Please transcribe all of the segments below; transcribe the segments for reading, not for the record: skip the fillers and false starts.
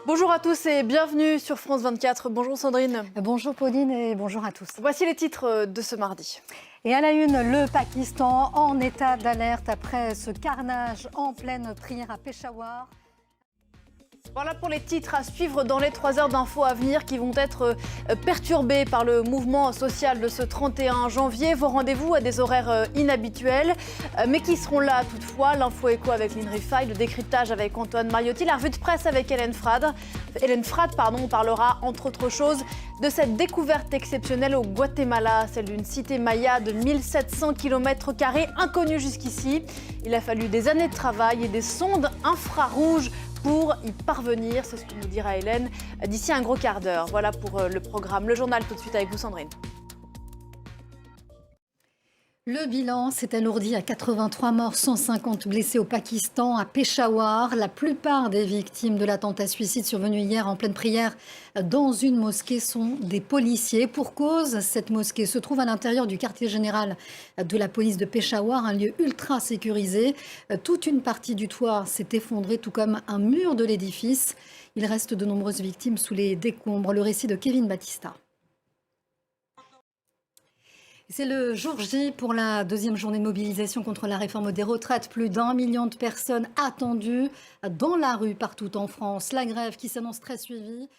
Bonjour à tous et bienvenue sur France 24. Bonjour Sandrine. Bonjour Pauline et bonjour à tous. Voici les titres de ce mardi. Et à la une, le Pakistan en état d'alerte après ce carnage en pleine prière à Peshawar. Voilà pour les titres à suivre dans les 3 heures d'infos à venir qui vont être perturbés par le mouvement social de ce 31 janvier. Vos rendez-vous à des horaires inhabituels, mais qui seront là toutefois. L'info écho avec Lynn Rifaille, le décryptage avec Antoine Mariotti, la revue de presse avec Hélène Frade. On parlera entre autres choses de cette découverte exceptionnelle au Guatemala, celle d'une cité maya de 1700 km² inconnue jusqu'ici. Il a fallu des années de travail et des sondes infrarouges pour y parvenir, c'est ce que nous dira Hélène d'ici un gros quart d'heure. Voilà pour le programme. Le journal tout de suite avec vous Sandrine. Le bilan s'est alourdi à 83 morts, 150 blessés au Pakistan, à Peshawar. La plupart des victimes de l'attentat suicide survenu hier en pleine prière dans une mosquée sont des policiers. Pour cause, cette mosquée se trouve à l'intérieur du quartier général de la police de Peshawar, un lieu ultra sécurisé. Toute une partie du toit s'est effondrée, tout comme un mur de l'édifice. Il reste de nombreuses victimes sous les décombres. Le récit de Kevin Battista. C'est le jour J pour la deuxième journée de mobilisation contre la réforme des retraites. Plus d'1 million de personnes attendues dans la rue partout en France. La grève qui s'annonce très suivie.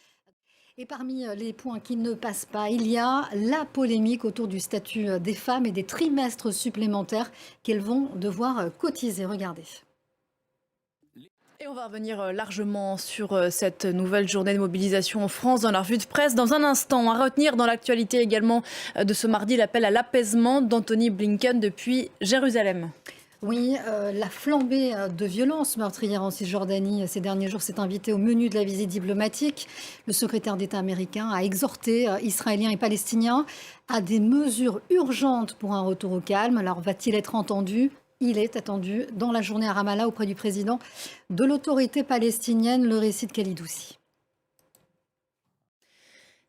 Et parmi les points qui ne passent pas, il y a la polémique autour du statut des femmes et des trimestres supplémentaires qu'elles vont devoir cotiser. Regardez. Et on va revenir largement sur cette nouvelle journée de mobilisation en France dans la revue de presse. Dans un instant, à retenir dans l'actualité également de ce mardi, l'appel à l'apaisement d'Anthony Blinken depuis Jérusalem. Oui, la flambée de violences meurtrières en Cisjordanie ces derniers jours s'est invitée au menu de la visite diplomatique. Le secrétaire d'État américain a exhorté Israéliens et Palestiniens à des mesures urgentes pour un retour au calme. Alors va-t-il être entendu ? Il est attendu dans la journée à Ramallah auprès du président de l'autorité palestinienne. Le récit de Khalid.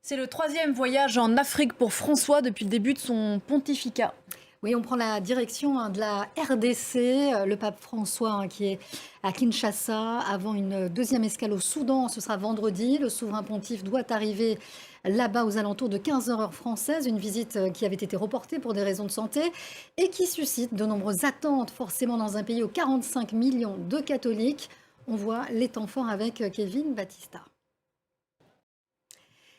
C'est le 3e voyage en Afrique pour François depuis le début de son pontificat. Oui, on prend la direction de la RDC. Le pape François qui est à Kinshasa avant une deuxième escale au Soudan. Ce sera vendredi. Le souverain pontife doit arriver là-bas aux alentours de 15h heure française. Une visite qui avait été reportée pour des raisons de santé et qui suscite de nombreuses attentes, forcément dans un pays aux 45 millions de catholiques. On voit les temps forts avec Kevin Battista.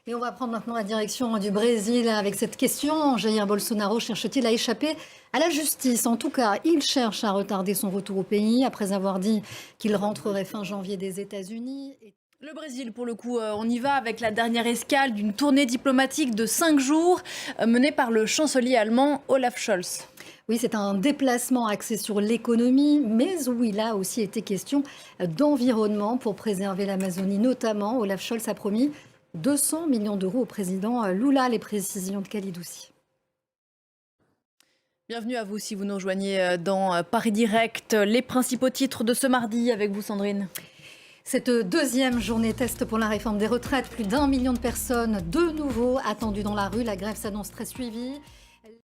Et on va prendre maintenant la direction du Brésil avec cette question. Jair Bolsonaro cherche-t-il à échapper à la justice? En tout cas, il cherche à retarder son retour au pays après avoir dit qu'il rentrerait fin janvier des États-Unis. Le Brésil, pour le coup, on y va avec la dernière escale d'une tournée diplomatique de 5 jours menée par le chancelier allemand Olaf Scholz. Oui, c'est un déplacement axé sur l'économie, mais où il a aussi été question d'environnement pour préserver l'Amazonie notamment. Olaf Scholz a promis 200 millions d'euros au président Lula. Les précisions de Khalid. Bienvenue à vous si vous nous rejoignez dans Paris Direct. Les principaux titres de ce mardi avec vous Sandrine. Cette deuxième journée test pour la réforme des retraites. Plus d'1 million de personnes de nouveau attendues dans la rue. La grève s'annonce très suivie.